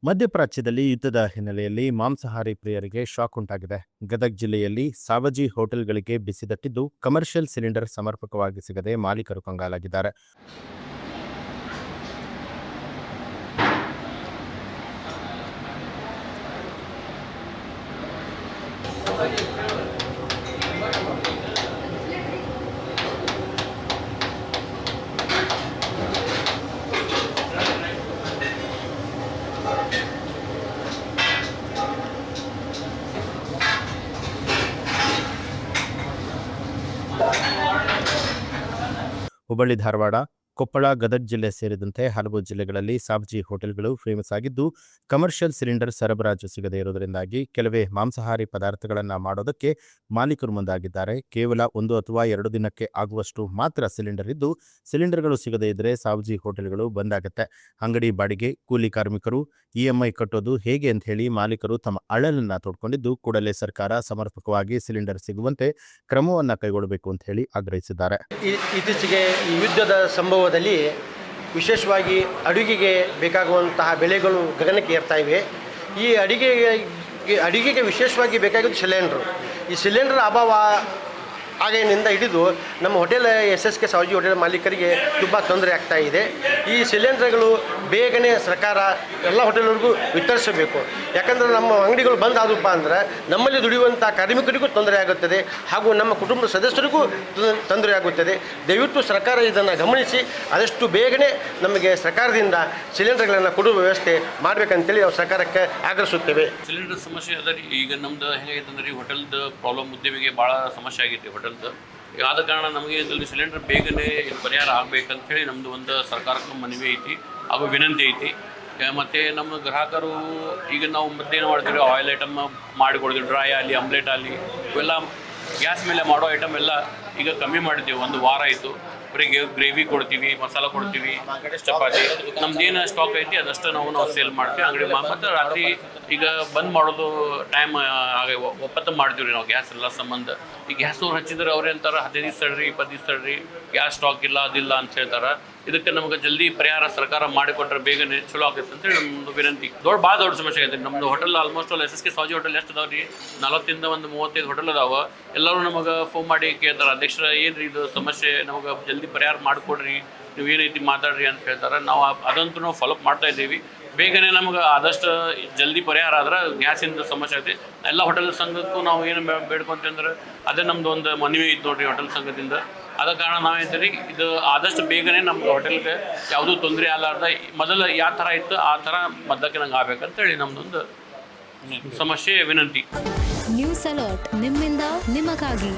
ಮಧ್ಯಪ್ರಾಚ್ಯದಲ್ಲಿ ಯುದ್ಧದ ಹಿನ್ನೆಲೆಯಲ್ಲಿ ಮಾಂಸಾಹಾರಿ ಪ್ರಿಯರಿಗೆ ಶಾಕ್ ಉಂಟಾಗಿದೆ. ಗದಗ ಜಿಲ್ಲೆಯಲ್ಲಿ ಸಾವಜಿ ಹೋಟೆಲ್ಗಳಿಗೆ ಬಿಸಿದಟ್ಟಿದ್ದು ಕಮರ್ಷಿಯಲ್ ಸಿಲಿಂಡರ್ ಸಮರ್ಪಕವಾಗಿ ಸಿಗದೆ ಮಾಲೀಕರು ಕಂಗಾಲಾಗಿದ್ದಾರೆ. ಹುಬ್ಬಳ್ಳಿ, ಧಾರವಾಡ, ಕೊಪ್ಪಳ, ಗದಗ ಜಿಲ್ಲೆ ಸೇರಿದಂತೆ ಹಲವು ಜಿಲ್ಲೆಗಳಲ್ಲಿ ಸಾವಜಿ ಹೋಟೆಲ್ಗಳು ಫೇಮಸ್ ಆಗಿದ್ದು ಕಮರ್ಷಿಯಲ್ ಸಿಲಿಂಡರ್ ಸರಬರಾಜು ಸಿಗದೇ ಇರುವುದರಿಂದಾಗಿ ಕೆಲವೇ ಮಾಂಸಾಹಾರಿ ಪದಾರ್ಥಗಳನ್ನು ಮಾಡೋದಕ್ಕೆ ಮಾಲೀಕರು ಮುಂದಾಗಿದ್ದಾರೆ. ಕೇವಲ 1 ಅಥವಾ 2 ದಿನಕ್ಕೆ ಆಗುವಷ್ಟು ಮಾತ್ರ ಸಿಲಿಂಡರ್ ಇದ್ದು ಸಿಲಿಂಡರ್ಗಳು ಸಿಗದೇ ಇದ್ದರೆ ಸಾವಜಿ ಹೋಟೆಲ್ಗಳು ಬಂದ್ ಆಗುತ್ತೆ. ಅಂಗಡಿ ಬಾಡಿಗೆ, ಕೂಲಿ ಕಾರ್ಮಿಕರು, ಇಎಂಐ ಕಟ್ಟೋದು ಹೇಗೆ ಅಂತ ಹೇಳಿ ಮಾಲೀಕರು ತಮ್ಮ ಅಳಲನ್ನ ತೋಡ್ಕೊಂಡಿದ್ದು ಕೂಡಲೇ ಸರ್ಕಾರ ಸಮರ್ಪಕವಾಗಿ ಸಿಲಿಂಡರ್ ಸಿಗುವಂತೆ ಕ್ರಮವನ್ನು ಕೈಗೊಳ್ಳಬೇಕು ಅಂತ ಹೇಳಿ ಆಗ್ರಹಿಸಿದ್ದಾರೆ. ಇತ್ತೀಚೆಗೆ ಈ ಯುದ್ಧದ ಸಂಭವದಲ್ಲಿ ವಿಶೇಷವಾಗಿ ಅಡುಗೆಗೆ ಬೇಕಾಗುವಂತಹ ಬೆಲೆಗಳು ಗಗನಕ್ಕೆ ಏರ್ತಾ ಇವೆ. ಈ ಅಡುಗೆಗೆ ವಿಶೇಷವಾಗಿ ಬೇಕಾಗಿದ್ದು ಸಿಲಿಂಡ್ರು. ಈ ಸಿಲಿಂಡರ್ ಅಭಾವ ಆಗಿನಿಂದ ಹಿಡಿದು ನಮ್ಮ ಹೋಟೆಲ್ SSK ಸಾವಜಿ ಹೋಟೆಲ್ ಮಾಲೀಕರಿಗೆ ತುಂಬ ತೊಂದರೆ ಆಗ್ತಾ ಇದೆ. ಈ ಸಿಲಿಂಡರ್ಗಳು ಬೇಗನೆ ಸರ್ಕಾರ ಎಲ್ಲ ಹೋಟೆಲ್ವರೆಗೂ ವಿತರಿಸಬೇಕು. ಯಾಕಂದರೆ ನಮ್ಮ ಅಂಗಡಿಗಳು ಬಂದ್ ಆದಪ್ಪ ಅಂದ್ರೆ ನಮ್ಮಲ್ಲಿ ದುಡಿಯುವಂಥ ಕಾರ್ಮಿಕರಿಗೂ ತೊಂದರೆ ಆಗುತ್ತದೆ ಹಾಗೂ ನಮ್ಮ ಕುಟುಂಬದ ಸದಸ್ಯರಿಗೂ ತೊಂದರೆ ಆಗುತ್ತದೆ. ದಯವಿಟ್ಟು ಸರ್ಕಾರ ಇದನ್ನು ಗಮನಿಸಿ ಆದಷ್ಟು ಬೇಗನೆ ನಮಗೆ ಸರ್ಕಾರದಿಂದ ಸಿಲಿಂಡರ್ಗಳನ್ನು ಕೊಡುವ ವ್ಯವಸ್ಥೆ ಮಾಡಬೇಕಂತೇಳಿ ನಾವು ಸರ್ಕಾರಕ್ಕೆ ಆಗ್ರಹಿಸುತ್ತೇವೆ. ಸಿಲಿಂಡರ್ ಸಮಸ್ಯೆ ಅದ ರೀ. ಈಗ ನಮ್ದು ಹೆಂಗೈತಂದ್ರೆ ಹೋಟೆಲ್ದು ಪ್ರಾಬ್ಲಮ್ ಉದ್ಯಮಿಗೆ ಭಾಳ ಸಮಸ್ಯೆ ಆಗೈತಿ. ಹೋಟೆಲ್ದು ಆದ ಕಾರಣ ನಮಗೆ ಇದರಲ್ಲಿ ಸಿಲಿಂಡರ್ ಬೇಗನೆ ಪರಿಹಾರ ಆಗಬೇಕಂತ ಹೇಳಿ ನಮ್ಮದು ಒಂದು ಸರ್ಕಾರಕ್ಕೆ ಮನವಿ ಐತಿ ಹಾಗೂ ವಿನಂತಿ ಐತಿ. ಮತ್ತು ನಮ್ಮ ಗ್ರಾಹಕರು ಈಗ ನಾವು ಮತ್ತೇನು ಮಾಡ್ತೀವಿ, ಆಯಿಲ್ ಐಟಮ್ ಮಾಡಿಕೊಡ್ತೀವಿ, ಡ್ರೈ ಆಗಲಿ, ಆಮ್ಲೆಟ್ ಆಗಲಿ, ಇವೆಲ್ಲ ಗ್ಯಾಸ್ ಮೇಲೆ ಮಾಡೋ ಐಟಮ್ ಎಲ್ಲ ಈಗ ಕಮ್ಮಿ ಮಾಡಿದ್ದೀವಿ. 1 ವಾರ ಆಯಿತು. ಬರೀ ಗ್ರೇವಿ ಕೊಡ್ತೀವಿ, ಮಸಾಲ ಕೊಡ್ತೀವಿ, ಚಪಾತಿ, ನಮ್ದೇನು ಸ್ಟಾಕ್ ಐತಿ ಅದಷ್ಟು ನಾವು ಸೇಲ್ ಮಾಡ್ತೀವಿ ಅಂಗಡಿ. ಮತ್ತು ರಾತ್ರಿ ಈಗ ಬಂದ್ ಮಾಡೋದು ಟೈಮ್ ಒಪ್ಪತ್ತು ಮಾಡ್ತೀವಿ ನಾವು ಗ್ಯಾಸ್ ಎಲ್ಲ ಸಂಬಂಧ. ಈ ಗ್ಯಾಸ್ನವ್ರು ಹಚ್ಚಿದ್ರೆ ಅವ್ರು ಅಂತಾರೆ 15 ದಿವಸ ತಡ್ರಿ, 20 ದಿವಸ ತಡ್ರಿ, ಗ್ಯಾಸ್ ಸ್ಟಾಕ್ ಇಲ್ಲ, ಅದಿಲ್ಲ ಅಂತ ಹೇಳ್ತಾರೆ. ಇದಕ್ಕೆ ನಮಗೆ ಜಲ್ದಿ ಪರಿಹಾರ ಸರ್ಕಾರ ಮಾಡಿಕೊಟ್ರೆ ಬೇಗನೆ ಚಲೋ ಆಗ್ತೈತೆ ಅಂತೇಳಿ ನಮ್ಮದು ವಿನಂತಿ. ಭಾಳ ದೊಡ್ಡ ಸಮಸ್ಯೆ ಆಗೈತೆ. ನಮ್ಮದು hotel almost all SSK Savaji hotel ಎಷ್ಟು ಅದಾವೆ ರೀ? 40 ಇಂದ 35 ಹೋಟೆಲ್ ಅದಾವೆ. ಎಲ್ಲರೂ ನಮಗೆ ಫೋನ್ ಮಾಡಿ ಕೇಳ್ತಾರೆ, ಅಧ್ಯಕ್ಷರ ಏನು ರೀ ಇದು ಸಮಸ್ಯೆ, ನಮಗೆ ಜಲ್ದಿ ಪರಿಹಾರ ಮಾಡಿಕೊಡ್ರಿ, ನೀವು ಏನೈತಿ ಮಾತಾಡ್ರಿ ಅಂತ ಹೇಳ್ತಾರೆ. ನಾವು ಅದಂತೂ ನಾವು ಫಾಲೋಅಪ್ ಮಾಡ್ತಾ ಇದ್ದೀವಿ. ಬೇಗನೆ ನಮ್ಗೆ ಆದಷ್ಟು ಜಲ್ದಿ ಪರಿಹಾರ ಆದ್ರೆ ಗ್ಯಾಸಿಂದ ಸಮಸ್ಯೆ ಐತಿ. ಎಲ್ಲ ಹೋಟೆಲ್ ಸಂಘಕ್ಕೂ ನಾವು ಏನು ಬೇಡ್ಕೊಂತಂದ್ರೆ ಅದೇ ನಮ್ಮದು ಒಂದು ಮನವಿ ಐತೆ ನೋಡಿರಿ ಹೋಟೆಲ್ ಸಂಘದಿಂದ. ಆದ ಕಾರಣ ನಾವು ಹೇಳ್ತೀವಿ ಇದು ಆದಷ್ಟು ಬೇಗನೆ ನಮ್ಮ ಹೋಟೆಲ್ಗೆ ಯಾವುದೂ ತೊಂದರೆ ಆಗಲಾರ್ದ ಮೊದಲು ಯಾವ ಥರ ಇತ್ತು ಆ ಥರ ಮೊದಲಕ್ಕೆ ನಂಗೆ ಆಗ್ಬೇಕಂತೇಳಿ ನಮ್ಮದೊಂದು ಸಮಸ್ಯೆ ವಿನಂತಿ. ನ್ಯೂಸ್ ಅಲರ್ಟ್ ನಿಮ್ಮಿಂದ ನಿಮಗಾಗಿ.